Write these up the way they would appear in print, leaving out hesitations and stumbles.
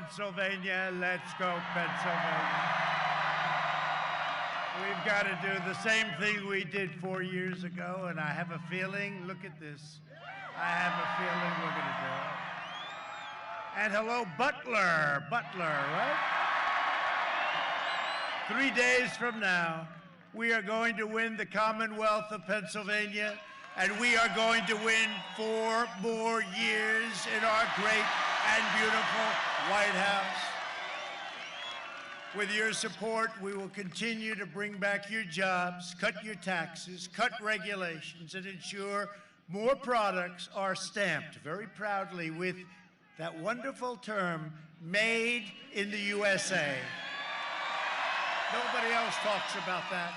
Pennsylvania, let's go Pennsylvania. We've got to do the same thing we did 4 years ago, and I have a feeling, look at this, I have a feeling we're going to do it. And hello, Butler, right? 3 days from now, we are going to win the Commonwealth of Pennsylvania, and we are going to win 4 more years in our great and beautiful White House. With your support, we will continue to bring back your jobs, cut your taxes, cut regulations, and ensure more products are stamped very proudly with that wonderful term, made in the USA. Nobody else talks about that.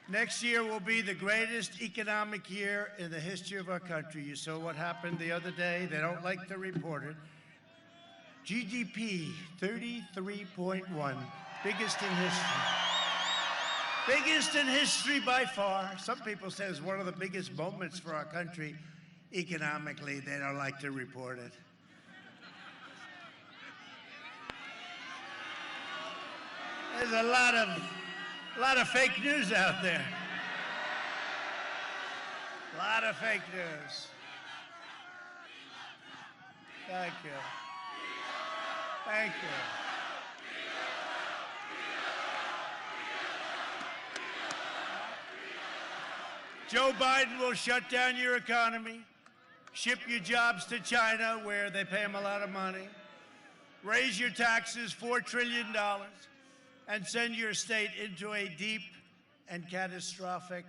Next year will be the greatest economic year in the history of our country. You saw what happened the other day. They don't like to report it. GDP, 33.1, biggest in history. Biggest in history by far. Some people say it's one of the biggest moments for our country economically. They don't like to report it. There's a lot of fake news out there. A lot of fake news. Thank you. Thank you. Joe Biden will shut down your economy, ship your jobs to China where they pay them a lot of money, raise your taxes $4 trillion, and send your state into a deep and catastrophic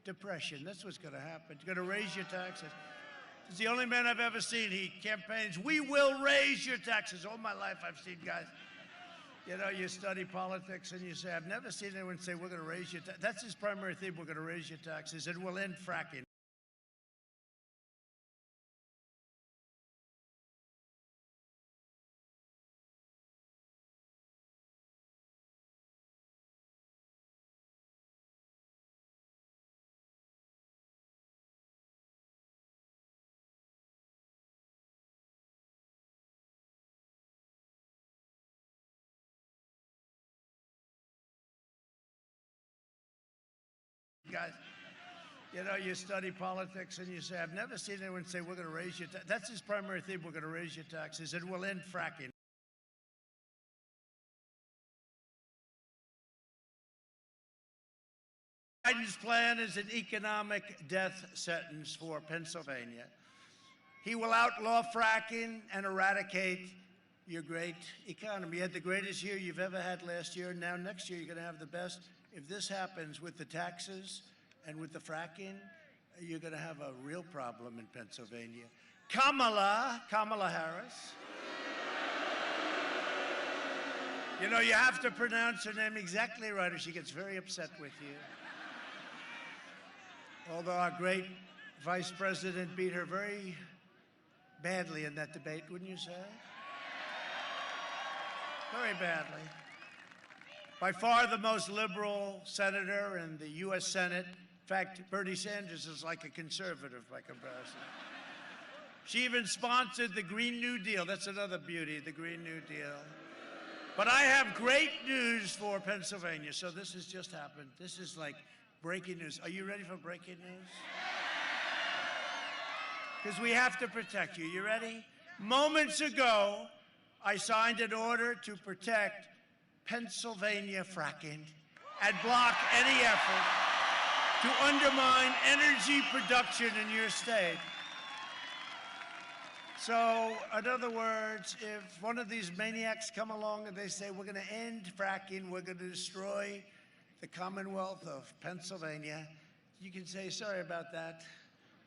depression. That's what's going to happen. It's going to raise your taxes. He's the only man I've ever seen. He campaigns, we will raise your taxes. All my life I've seen guys, you know, you study politics and you say, I've never seen anyone say, we're going to raise your taxes. That's his primary theme, we're going to raise your taxes, and we'll end fracking. Guys, you know, you study politics and you say, I've never seen anyone say, we're going to raise your taxes. That's his primary theme, we're going to raise your taxes, and we'll end fracking. Biden's plan is an economic death sentence for Pennsylvania. He will outlaw fracking and eradicate your great economy. You had the greatest year you've ever had last year, and now next year you're going to have the best. If this happens with the taxes and with the fracking, you're going to have a real problem in Pennsylvania. Kamala Harris. You know, you have to pronounce her name exactly right or she gets very upset with you. Although our great vice president beat her very badly in that debate, wouldn't you say? Very badly. By far the most liberal senator in the U.S. Senate. In fact, Bernie Sanders is like a conservative by comparison. She even sponsored the Green New Deal. That's another beauty, the Green New Deal. But I have great news for Pennsylvania. So this has just happened. This is like breaking news. Are you ready for breaking news? Because we have to protect you. You ready? Moments ago, I signed an order to protect Pennsylvania fracking and block any effort to undermine energy production in your state. So, in other words, if one of these maniacs come along and they say, we're going to end fracking, we're going to destroy the Commonwealth of Pennsylvania, you can say, sorry about that.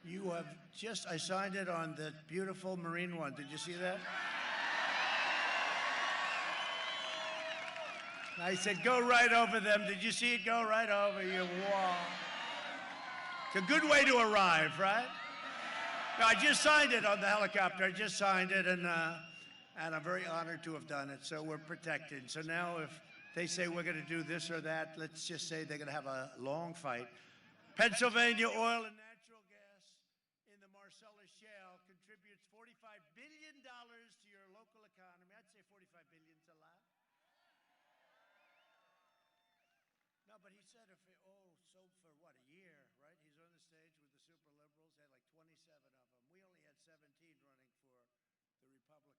You have just, I signed it on the beautiful Marine One. Did you see that? I said, go right over them. Did you see it go right over you? Wow. It's a good way to arrive, right? No, I just signed it on the helicopter. I just signed it, and I'm very honored to have done it. So we're protected. So now if they say we're going to do this or that, let's just say they're going to have a long fight. Pennsylvania oil and natural gas in the Marcellus Shale contributes $45 billion to your local economy. I'd say No, but he said so for what, a year, right? He's on the stage with the super liberals. They had like 27 of them. We only had 17 running for the Republican. You remember?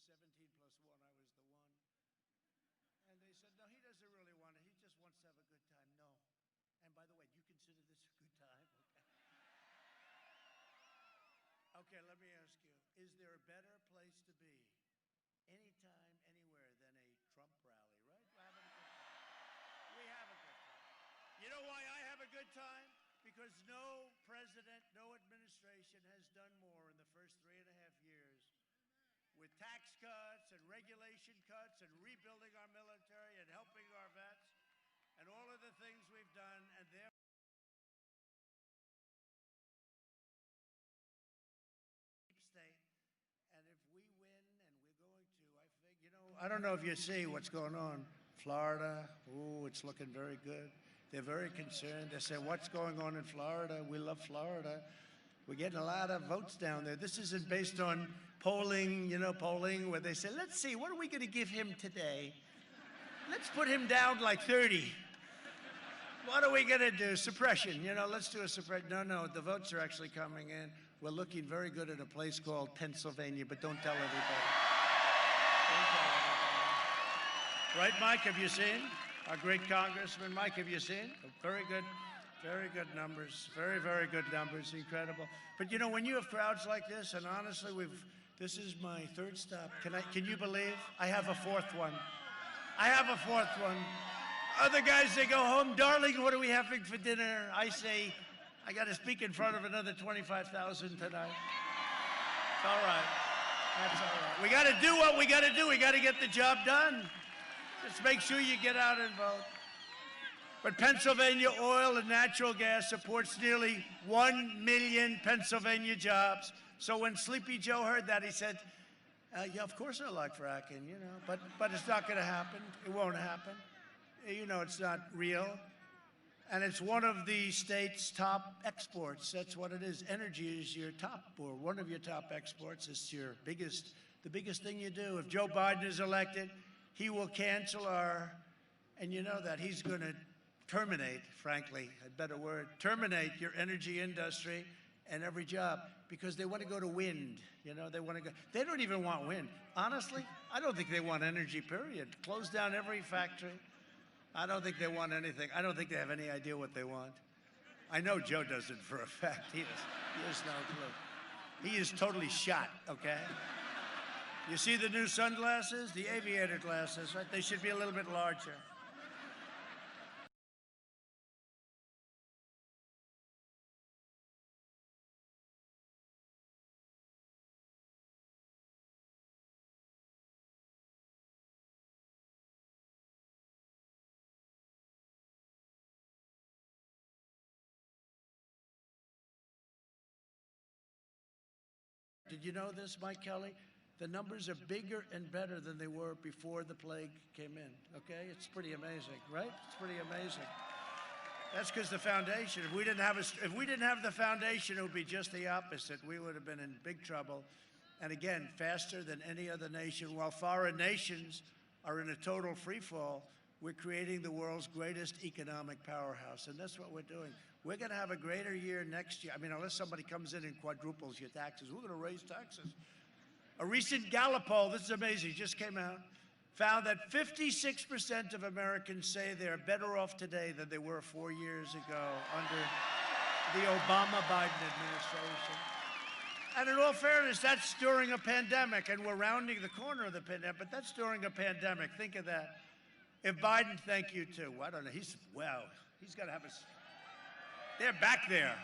17 plus one. I was the one. And they said, no, he doesn't really want it. He just wants to have a good time. No. And by the way, do you consider this a good time? Okay, let me ask you, is there a better place to be anytime, anywhere than a Trump rally, right? We're having a good time. We have a good time. You know why I have a good time? Because no president, no administration has done more in the first 3.5 years with tax cuts and regulation cuts and rebuilding our military and helping our vets and all of the things we've done, and therefore state. And if we win, and we're going to, I think, I don't know if you see what's going on. Florida, it's looking very good. They're very concerned. They say, what's going on in Florida? We love Florida. We're getting a lot of votes down there. This isn't based on polling, polling where they say, let's see, what are we going to give him today? Let's put him down like 30. What are we going to do? Suppression, let's do a suppression. No, the votes are actually coming in. We're looking very good at a place called Pennsylvania, but don't tell everybody. Don't tell everybody. Right, Mike, have you seen? Our great Congressman, Mike, have you seen? Very good numbers. Very, very good numbers. Incredible. But when you have crowds like this, and honestly, this is my third stop. Can you believe? I have a fourth one. Other guys, they go home, darling, what are we having for dinner? I say, I got to speak in front of another 25,000 tonight. It's all right. That's all right. We got to do what we got to do. We got to get the job done. Just make sure you get out and vote. But Pennsylvania Oil and Natural Gas supports nearly 1 million Pennsylvania jobs. So when Sleepy Joe heard that, he said, yeah, of course I like fracking, but it's not going to happen. It won't happen. It's not real. And it's one of the state's top exports. That's what it is. Energy is your top, or one of your top exports. It's the biggest thing you do. If Joe Biden is elected, he will cancel and you know that he's going to terminate, frankly, a better word, terminate your energy industry and every job, because they want to go to wind. They don't even want wind. Honestly, I don't think they want energy, period. Close down every factory. I don't think they want anything. I don't think they have any idea what they want. I know Joe doesn't for a fact. He has no clue. He is totally shot, okay? You see the new sunglasses? The aviator glasses, right? They should be a little bit larger. Did you know this, Mike Kelly? The numbers are bigger and better than they were before the plague came in, okay? It's pretty amazing, right? It's pretty amazing. That's because the foundation, if we didn't have the foundation, it would be just the opposite. We would have been in big trouble. And again, faster than any other nation. While foreign nations are in a total free fall, we're creating the world's greatest economic powerhouse. And that's what we're doing. We're going to have a greater year next year. I mean, unless somebody comes in and quadruples your taxes, we're going to raise taxes. A recent Gallup poll, this is amazing, just came out, found that 56% of Americans say they're better off today than they were 4 years ago under the Obama-Biden administration. And in all fairness, that's during a pandemic, and we're rounding the corner of the pandemic, but that's during a pandemic. Think of that. If Biden, thank you too. I don't know, he's got to have a... They're back there.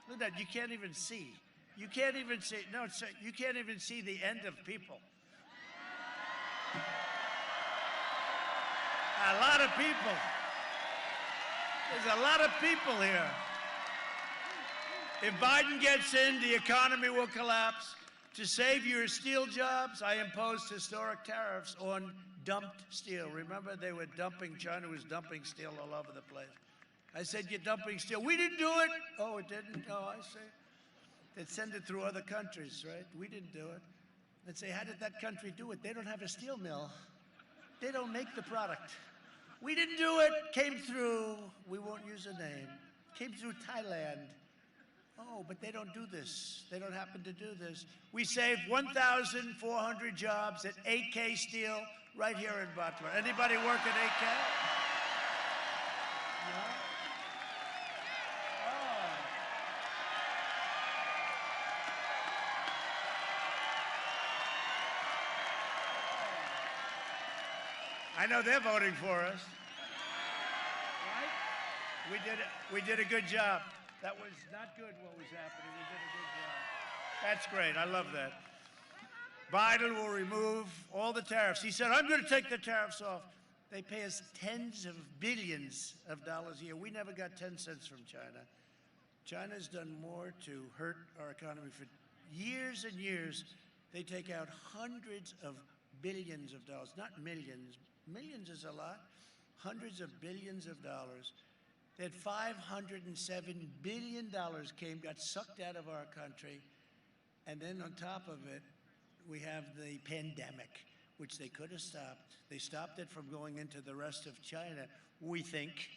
Look at that, you can't even see. You can't even see, no, you can't even see the end of people. A lot of people. There's a lot of people here. If Biden gets in, the economy will collapse. To save your steel jobs, I imposed historic tariffs on dumped steel. Remember, China was dumping steel all over the place. I said, you're dumping steel. We didn't do it. Oh, it didn't? Oh, I see. They'd send it through other countries, right? We didn't do it. They'd say, how did that country do it? They don't have a steel mill. They don't make the product. We didn't do it. Came through, we won't use a name, came through Thailand. Oh, but they don't do this. They don't happen to do this. We saved 1,400 jobs at AK Steel right here in Butler. Anybody work at AK? No? Oh. I know they're voting for us. Right? We did a good job. That was not good what was happening. We did a good job. That's great. I love that. Biden will remove all the tariffs. He said, I'm going to take the tariffs off. They pay us tens of billions of dollars a year. We never got 10 cents from China. China's done more to hurt our economy for years and years. They take out hundreds of billions of dollars, not millions. Millions is a lot. Hundreds of billions of dollars. That $507 billion got sucked out of our country. And then on top of it, we have the pandemic, which they could have stopped. They stopped it from going into the rest of China. We think,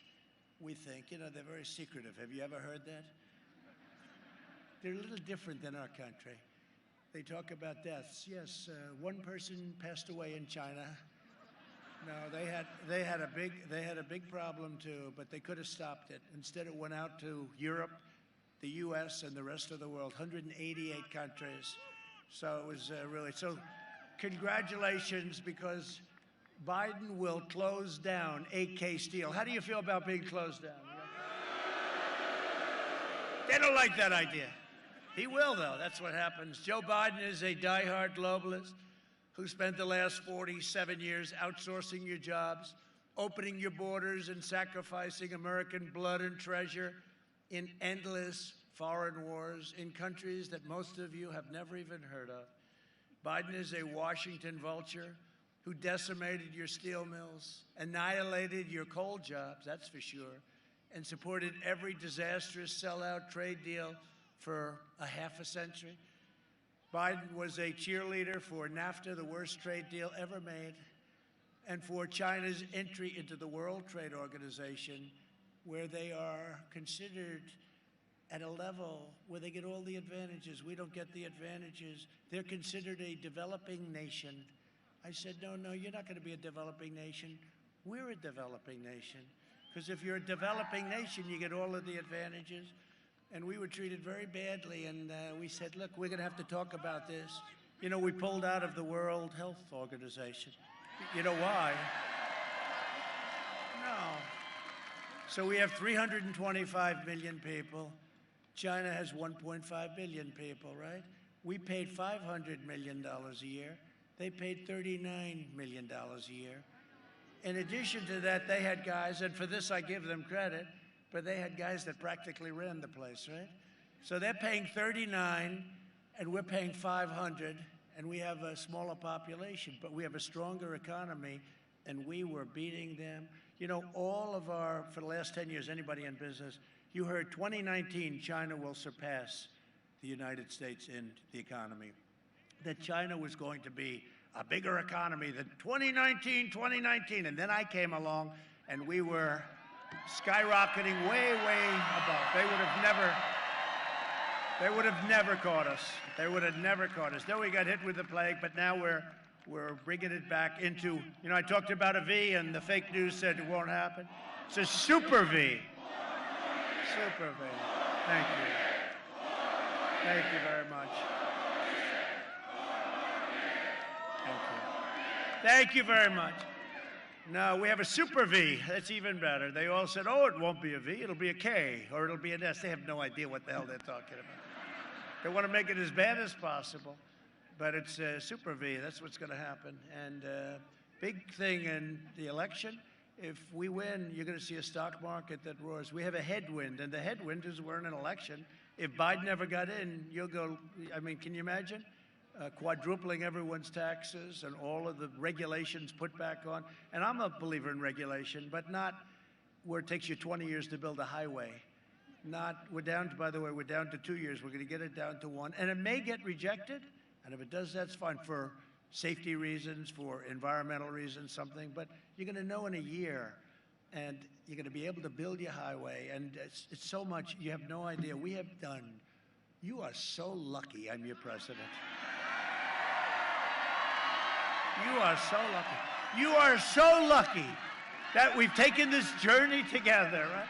you know, they're very secretive. Have you ever heard that? They're a little different than our country. They talk about deaths. Yes, one person passed away in China. No, they had a big problem too, but they could have stopped it. Instead, it went out to Europe, the U.S., and the rest of the world, 188 countries. So it was really so. Congratulations, because Biden will close down AK Steel. How do you feel about being closed down? They don't like that idea. He will, though. That's what happens. Joe Biden is a diehard globalist who spent the last 47 years outsourcing your jobs, opening your borders, and sacrificing American blood and treasure in endless foreign wars in countries that most of you have never even heard of. Biden is a Washington vulture who decimated your steel mills, annihilated your coal jobs, that's for sure, and supported every disastrous sellout trade deal for a half a century. Biden was a cheerleader for NAFTA, the worst trade deal ever made, and for China's entry into the World Trade Organization, where they are considered at a level where they get all the advantages. We don't get the advantages. They're considered a developing nation. I said, no, you're not going to be a developing nation. We're a developing nation. Because if you're a developing nation, you get all of the advantages. And we were treated very badly, and we said, look, we're going to have to talk about this. You know, we pulled out of the World Health Organization. You know why? No. So we have 325 million people. China has 1.5 billion people, right? We paid $500 million a year. They paid $39 million a year. In addition to that, they had guys, and for this I give them credit, but they had guys that practically ran the place, right? So they're paying 39, and we're paying 500, and we have a smaller population, but we have a stronger economy, and we were beating them. You know, for the last 10 years, anybody in business, you heard 2019, China will surpass the United States in the economy. That China was going to be a bigger economy than 2019, and then I came along, and we were skyrocketing way, way above. They would have never caught us. They would have never caught us. Then we got hit with the plague, but now we're bringing it back into, you know, I talked about a V, and the fake news said it won't happen. It's a super V. Super V. Thank you. Thank you very much. Thank you. Thank you very much. No, we have a super V. That's even better. They all said, oh, it won't be a V. It'll be a K, or it'll be an S. They have no idea what the hell they're talking about. They want to make it as bad as possible, but it's a super V. That's what's going to happen. And big thing in the election, if we win, you're going to see a stock market that roars. We have a headwind, and the headwind is we're in an election. If Biden never got in, you'll go, I mean, can you imagine? Quadrupling everyone's taxes and all of the regulations put back on. And I'm a believer in regulation, but not where it takes you 20 years to build a highway. We're down to 2 years. We're going to get it down to 1. And it may get rejected. And if it does, that's fine for safety reasons, for environmental reasons, something. But you're going to know in a year. and you're going to be able to build your highway, and it's so much, you have no idea. We have done, you are so lucky I'm your president. You are so lucky. You are so lucky that we've taken this journey together, right?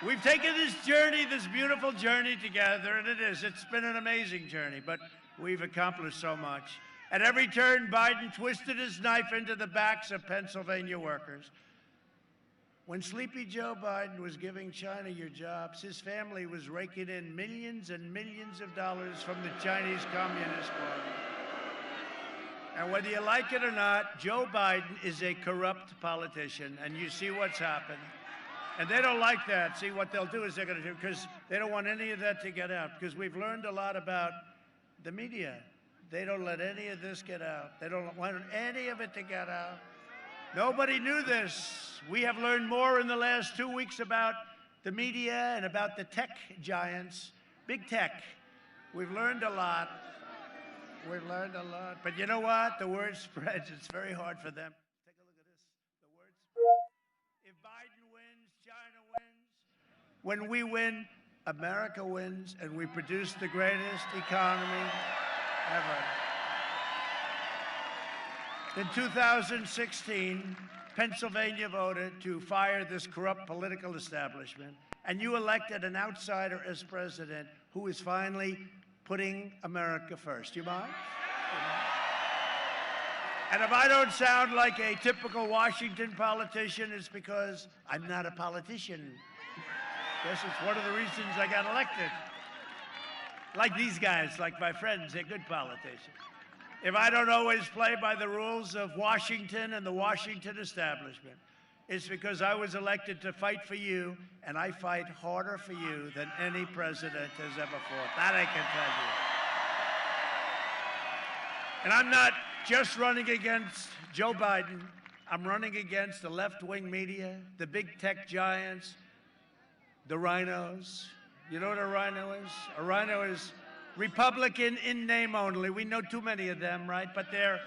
We've taken this journey, this beautiful journey together, and it's been an amazing journey, but we've accomplished so much. At every turn, Biden twisted his knife into the backs of Pennsylvania workers. When Sleepy Joe Biden was giving China your jobs, his family was raking in millions and millions of dollars from the Chinese Communist Party. And whether you like it or not, Joe Biden is a corrupt politician, and you see what's happened. And they don't like that. See, what they'll do is they're going to do, because they don't want any of that to get out, because we've learned a lot about the media. They don't let any of this get out. They don't want any of it to get out. Nobody knew this. We have learned more in the last 2 weeks about the media and about the tech giants, big tech. We've learned a lot. We've learned a lot. But you know what? The word spreads. It's very hard for them. Take a look at this. The word spreads. If Biden wins, China wins. When we win, America wins, and we produce the greatest economy ever. In 2016, Pennsylvania voted to fire this corrupt political establishment, and you elected an outsider as president who is finally putting America first. You mind? And if I don't sound like a typical Washington politician, it's because I'm not a politician. Guess it's one of the reasons I got elected. Like these guys, like my friends, they're good politicians. If I don't always play by the rules of Washington and the Washington establishment, it's because I was elected to fight for you, and I fight harder for you than any president has ever fought. That I can tell you. And I'm not just running against Joe Biden. I'm running against the left-wing media, the big tech giants, the rhinos. You know what a rhino is? A rhino is Republican in name only. We know too many of them, right? But they're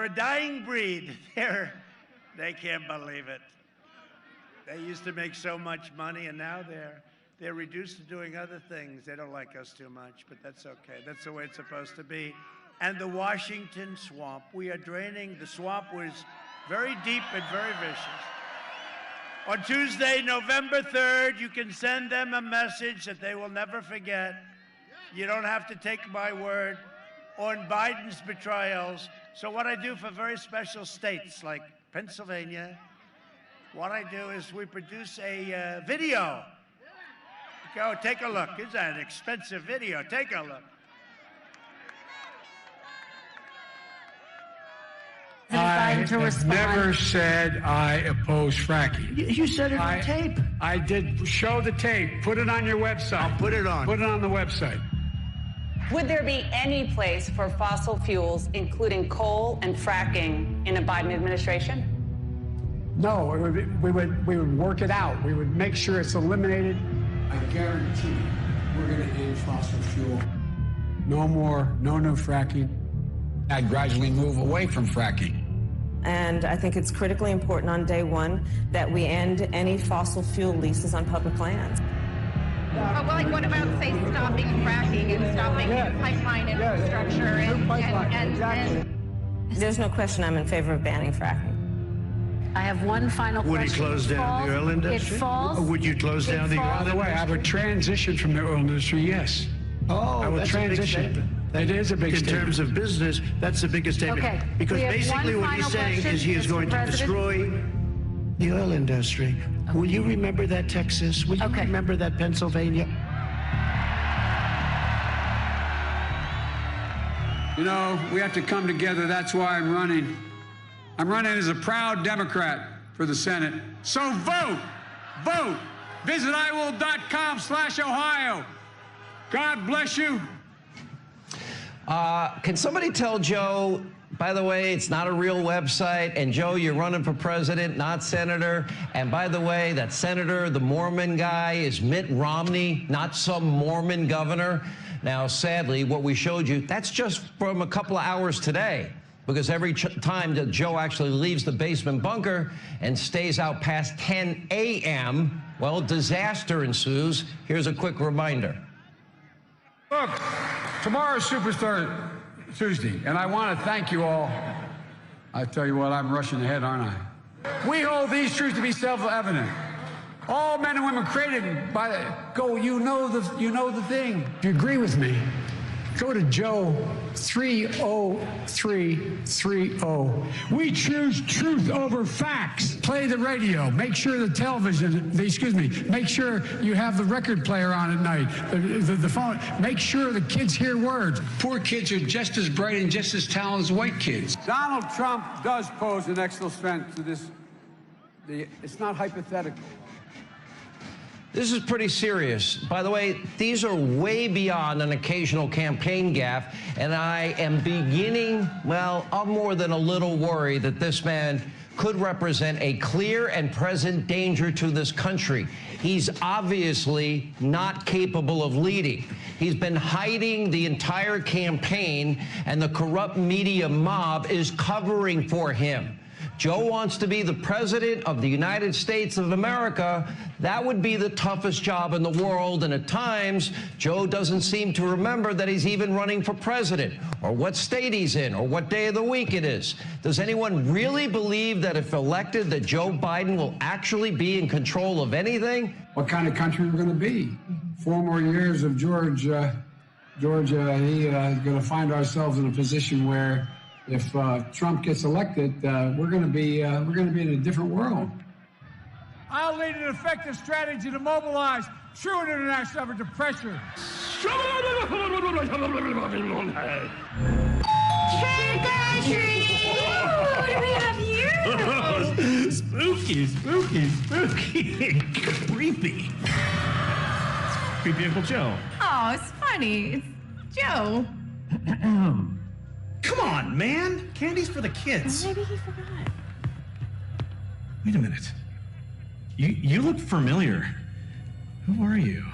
a dying breed. They can't believe it. They used to make so much money, and now they're reduced to doing other things. They don't like us too much, but that's okay. That's the way it's supposed to be. And the Washington swamp, we are draining. The swamp was very deep and very vicious. On Tuesday, November 3rd, you can send them a message that they will never forget. You don't have to take my word on Biden's betrayals. So what I do for very special states like Pennsylvania, what I do is we produce a video. Go take a look. It's an expensive video. Take a look. I have never said I oppose fracking. You said it on tape. I did show the tape. Put it on your website. I'll put it on. Put it on the website. Would there be any place for fossil fuels, including coal and fracking, in a Biden administration? No, we would work it out. We would make sure it's eliminated. I guarantee we're going to end fossil fuel. No more, no new fracking. I'd gradually move away from fracking. And I think it's critically important on day one that we end any fossil fuel leases on public lands. Well, like, what about, say, stopping fracking and stopping pipeline infrastructure and There's no question I'm in favor of banning fracking. I have one final question. Would you close down the oil industry? It falls. Or would you close down the oil By the way, I would transition from the oil industry, yes. Oh, I would transition. It is a big statement. In terms of business, that's the biggest statement. Okay. Because basically what he's saying is he is going to destroy the oil industry. Okay. Will you remember that, Texas? Will you remember that, Pennsylvania? You know, we have to come together. That's why I'm running. I'm running as a proud Democrat for the Senate. So vote! Vote! Visit iwill.com/Ohio. God bless you. Can somebody tell Joe, by the way, it's not a real website, and Joe, you're running for president, not senator, and by the way, that senator, the Mormon guy, is Mitt Romney, not some Mormon governor. Now, sadly, what we showed you, that's just from a couple of hours today. because every time that Joe actually leaves the basement bunker and stays out past 10 a.m., well, disaster ensues. Here's a quick reminder. Look, tomorrow's Superstar Tuesday, and I want to thank you all. I tell you what, I'm rushing ahead, aren't I? We hold these truths to be self-evident. All men and women created by you know the thing. If you agree with me, go to Joe 30330. We choose truth over facts. Play the radio. Make sure the television, make sure you have the record player on at night, the phone. Make sure the kids hear words. Poor kids are just as bright and just as talented as white kids. Donald Trump does pose an extra threat to this. It's not hypothetical. This is pretty serious. By the way, these are way beyond an occasional campaign gaffe, and I am beginning, well, I'm more than a little worried that this man could represent a clear and present danger to this country. He's obviously not capable of leading. He's been hiding the entire campaign, and the corrupt media mob is covering for him. Joe wants to be the president of the United States of America. That would be the toughest job in the world, and at times, Joe doesn't seem to remember that he's even running for president, or what state he's in, or what day of the week it is. Does anyone really believe that if elected, that Joe Biden will actually be in control of anything? What kind of country we're going to be? 4 more years of Georgia, going to find ourselves in a position where if Trump gets elected, we're going to be in a different world. I'll lead an effective strategy to mobilize true international effort to pressure. Trick or treat! What do we have here? Spooky. Creepy. Creepy Uncle Joe. Oh, it's funny. It's Joe. Come on, man. Candy's for the kids. Maybe he forgot. Wait a minute. You look familiar. Who are you?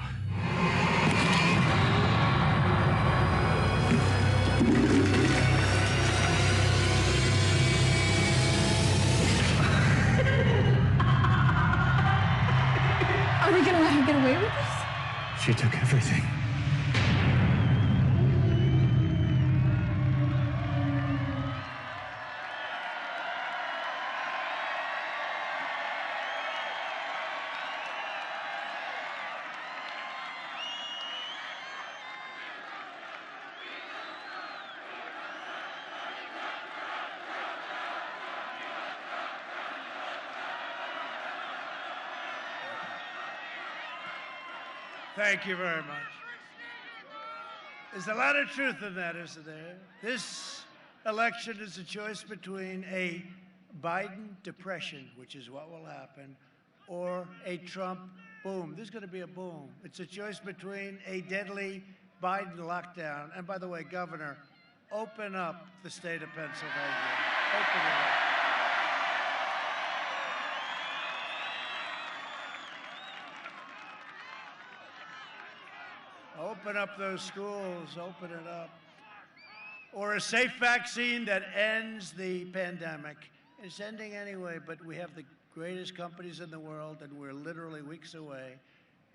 Are we gonna let him get away with this? She took everything. Thank you very much. There's a lot of truth in that, isn't there? This election is a choice between a Biden depression, which is what will happen, or a Trump boom. There's going to be a boom. It's a choice between a deadly Biden lockdown. And by the way, Governor, open up the state of Pennsylvania. Open it up. Open up those schools, open it up. Or a safe vaccine that ends the pandemic. It's ending anyway, but we have the greatest companies in the world, and we're literally weeks away.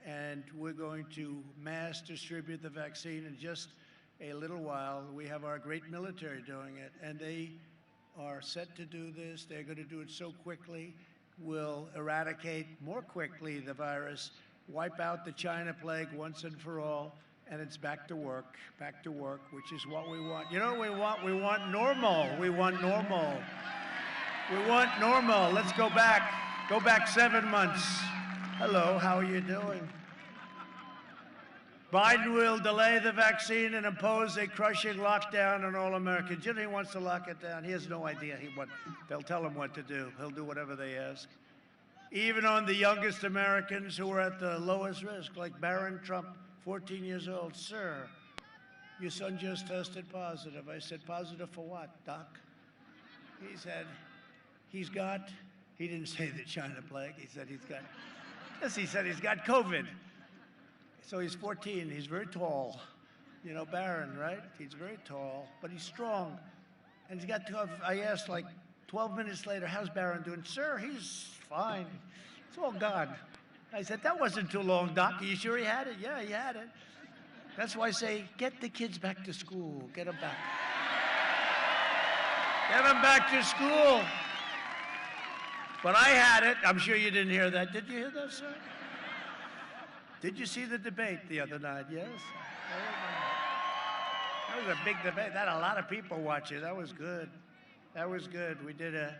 And we're going to mass distribute the vaccine in just a little while. We have our great military doing it, and they are set to do this. They're going to do it so quickly. We'll eradicate more quickly the virus, wipe out the China plague once and for all, and it's back to work, which is what we want. You know what we want? We want normal. We want normal. We want normal. Let's go back. Go back 7 months. Hello, how are you doing? Biden will delay the vaccine and impose a crushing lockdown on all Americans. You know, he wants to lock it down. He has no idea they'll tell him what to do. He'll do whatever they ask. Even on the youngest Americans who are at the lowest risk, like Barron Trump, 14 years old. Sir, your son just tested positive. I said, positive for what, Doc? He said, he didn't say the China plague. He said he's got COVID. So he's 14, he's very tall. You know Barron, right? He's very tall, but he's strong. And he got 12, I asked like 12 minutes later, how's Barron doing? Sir, he's fine. It's all gone. I said, that wasn't too long, Doc. Are you sure he had it? Yeah, he had it. That's why I say, get the kids back to school. Get them back. Get them back to school. But I had it. I'm sure you didn't hear that. Did you hear that, sir? Did you see the debate the other night? Yes. That was a big debate. That had a lot of people watching. That was good. That was good. We did a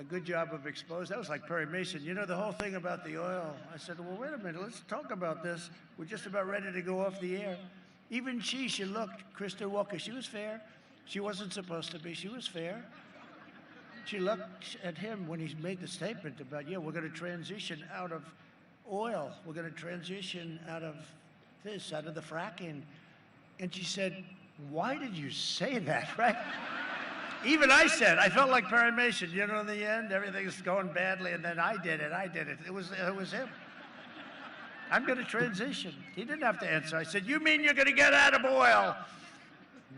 good job of exposing. That was like Perry Mason. You know, the whole thing about the oil. I said, well, wait a minute. Let's talk about this. We're just about ready to go off the air. Even she looked, Krista Walker, she was fair. She wasn't supposed to be. She was fair. She looked at him when he made the statement about, yeah, we're going to transition out of oil. We're going to transition out of this, out of the fracking. And she said, why did you say that, right? Even I said, I felt like Perry Mason, you know, in the end, everything's going badly, and then I did it. It was him. I'm going to transition. He didn't have to answer. I said, you mean you're going to get out of oil?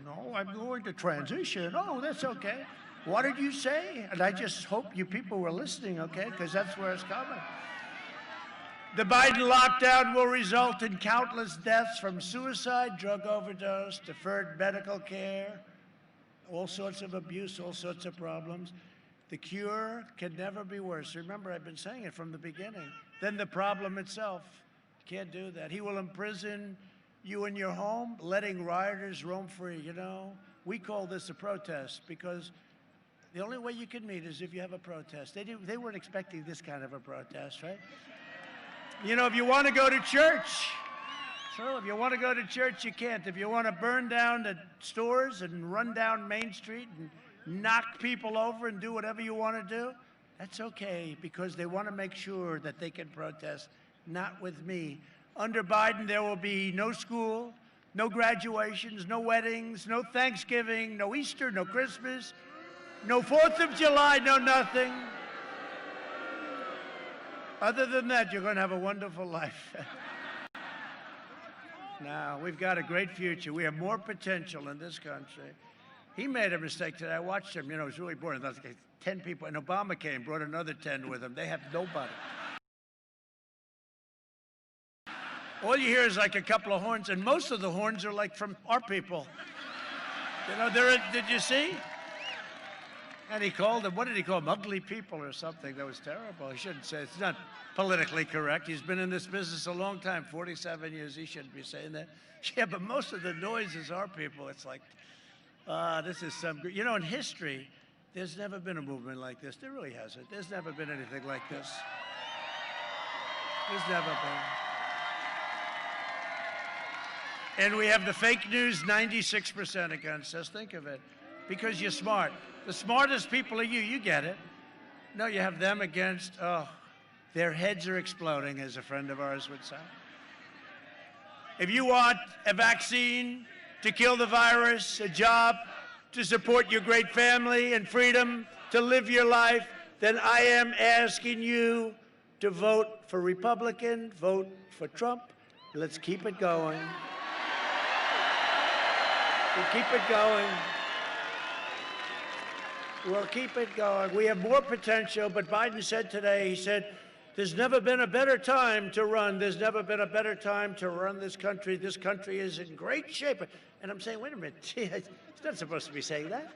No, I'm going to transition. Oh, that's okay. What did you say? And I just hope you people were listening, okay? Because that's where it's coming. The Biden lockdown will result in countless deaths from suicide, drug overdose, deferred medical care, all sorts of abuse, all sorts of problems. The cure can never be worse. Remember, I've been saying it from the beginning. Then the problem itself. Can't do that. He will imprison you in your home, letting rioters roam free. You know, we call this a protest because the only way you can meet is if you have a protest. They weren't expecting this kind of a protest, right? You know, if you want to go to church, so if you want to go to church, you can't. If you want to burn down the stores and run down Main Street and knock people over and do whatever you want to do, that's okay, because they want to make sure that they can protest, not with me. Under Biden, there will be no school, no graduations, no weddings, no Thanksgiving, no Easter, no Christmas, no 4th of July, no nothing. Other than that, you're going to have a wonderful life. Now, we've got a great future. We have more potential in this country. He made a mistake today. I watched him. You know, it was really boring. There was like 10 people, and Obama came, brought another 10 with him. They have nobody. All you hear is like a couple of horns, and most of the horns are like from our people. You know, did you see? And he called them, what did he call them? Ugly people or something. That was terrible. He shouldn't say, it's not politically correct. He's been in this business a long time, 47 years. He shouldn't be saying that. Yeah, but most of the noise is our people. It's like, this is some, you know, in history, there's never been a movement like this. There really hasn't. There's never been anything like this. There's never been. And we have the fake news 96% against us. Think of it. Because you're smart. The smartest people are you. You get it. No, you have them against, their heads are exploding, as a friend of ours would say. If you want a vaccine to kill the virus, a job to support your great family and freedom to live your life, then I am asking you to vote for Republican, vote for Trump. Let's keep it going. We'll keep it going. We'll keep it going. We have more potential, but Biden said today, he said, there's never been a better time to run. There's never been a better time to run this country. This country is in great shape. And I'm saying, wait a minute, he's not supposed to be saying that.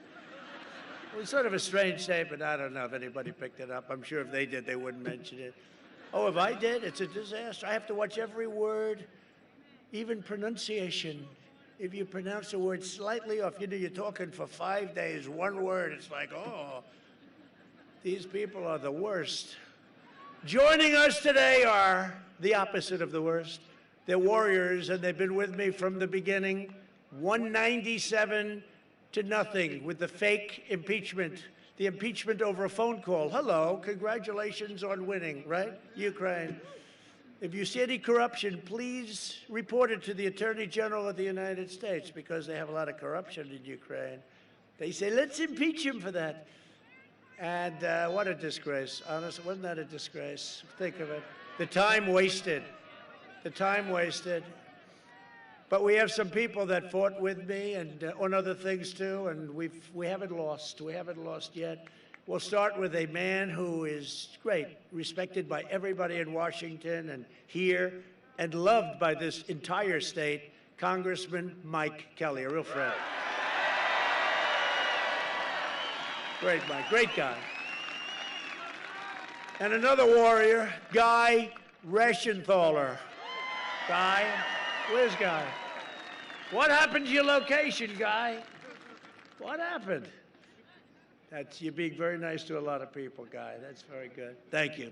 It was sort of a strange statement. I don't know if anybody picked it up. I'm sure if they did, they wouldn't mention it. Oh, if I did, it's a disaster. I have to watch every word, even pronunciation. If you pronounce a word slightly off, you know, you're talking for 5 days, one word, it's like, oh, these people are the worst. Joining us today are the opposite of the worst. They're warriors, and they've been with me from the beginning, 197 to nothing with the fake impeachment, the impeachment over a phone call. Hello, congratulations on winning, right? Ukraine. If you see any corruption, please report it to the Attorney General of the United States, because they have a lot of corruption in Ukraine. They say, let's impeach him for that. And what a disgrace. Honestly, wasn't that a disgrace? Think of it. The time wasted. The time wasted. But we have some people that fought with me and on other things too, and we haven't lost. We haven't lost yet. We'll start with a man who is great, respected by everybody in Washington and here, and loved by this entire state, Congressman Mike Kelly, a real friend. Great Mike, great guy. And another warrior, Guy Reschenthaler. Guy, where's Guy? What happened to your location, Guy? What happened? You're being very nice to a lot of people, Guy. That's very good. Thank you.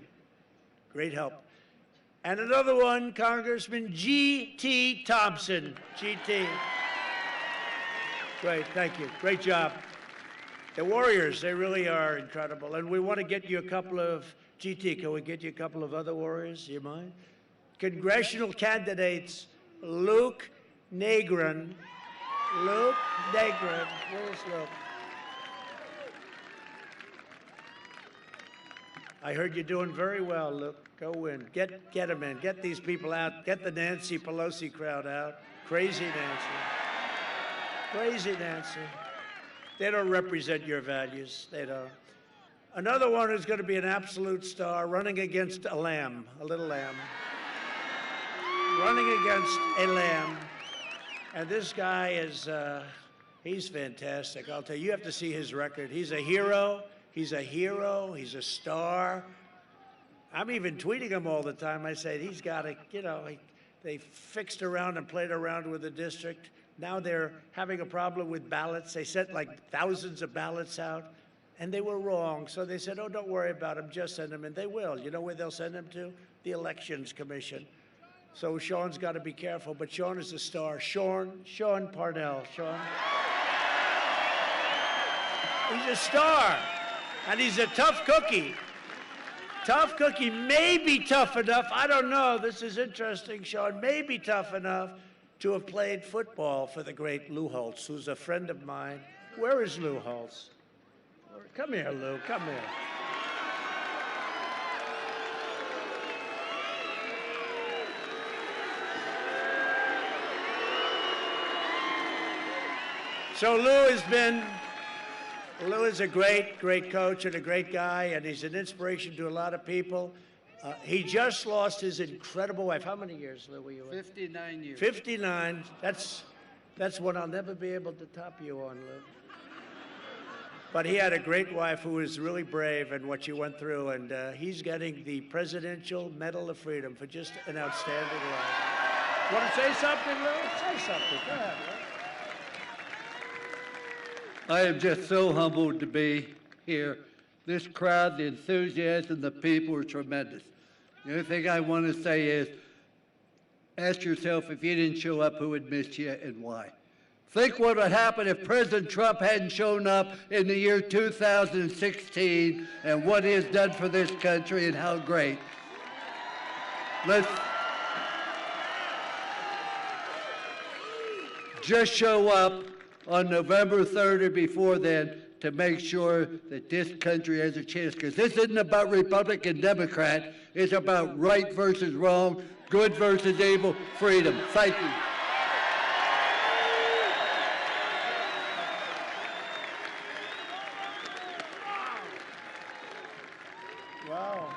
Great help. And another one, Congressman G.T. Thompson. G.T. Great, thank you. Great job. The warriors, they really are incredible. And we want to get you a couple of, G.T., can we get you a couple of other warriors? Do you mind? Congressional candidates, Luke Negron. Luke Negron. Where's Luke? I heard you're doing very well, Luke. Go win. Get them in. Get these people out. Get the Nancy Pelosi crowd out. Crazy Nancy. Crazy Nancy. They don't represent your values. They don't. Another one who's going to be an absolute star, running against a lamb, a little lamb. Running against a lamb. And this guy is, he's fantastic. I'll tell you, you have to see his record. He's a hero. He's a hero. He's a star. I'm even tweeting him all the time. I say, he's got to, you know, they fixed around and played around with the district. Now they're having a problem with ballots. They sent like thousands of ballots out, and they were wrong. So they said, oh, don't worry about them. Just send them. And they will. You know where they'll send them to? The Elections Commission. So Sean's got to be careful. But Sean is a star. Sean Parnell. Sean. He's a star. And he's a tough cookie. Tough cookie, maybe tough enough. I don't know. This is interesting, Sean. Maybe tough enough to have played football for the great Lou Holtz, who's a friend of mine. Where is Lou Holtz? Come here, Lou. Come here. So Lou is a great, great coach and a great guy, and he's an inspiration to a lot of people. He just lost his incredible wife. How many years, Lou, were you in? 59 years. 59. That's one I'll never be able to top you on, Lou. But he had a great wife who was really brave in what you went through, and he's getting the Presidential Medal of Freedom for just an outstanding life. Want to say something, Lou? Say something. Go ahead, Lou. I am just so humbled to be here. This crowd, the enthusiasm, the people are tremendous. The only thing I want to say is, ask yourself if you didn't show up, who would miss you and why. Think what would happen if President Trump hadn't shown up in the year 2016 and what he has done for this country and how great. Let's just show up on November 3rd or before then to make sure that this country has a chance. Because this isn't about Republican, Democrat. It's about right versus wrong, good versus evil, freedom. Thank you. Wow.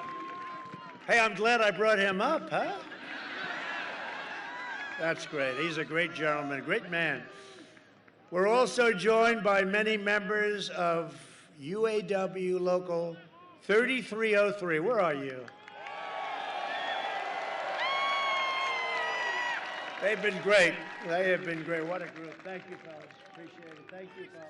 Hey, I'm glad I brought him up, huh? That's great. He's a great gentleman, great man. We're also joined by many members of UAW Local 3303. Where are you? They've been great. They have been great. What a group. Thank you, fellas. Appreciate it. Thank you, fellas.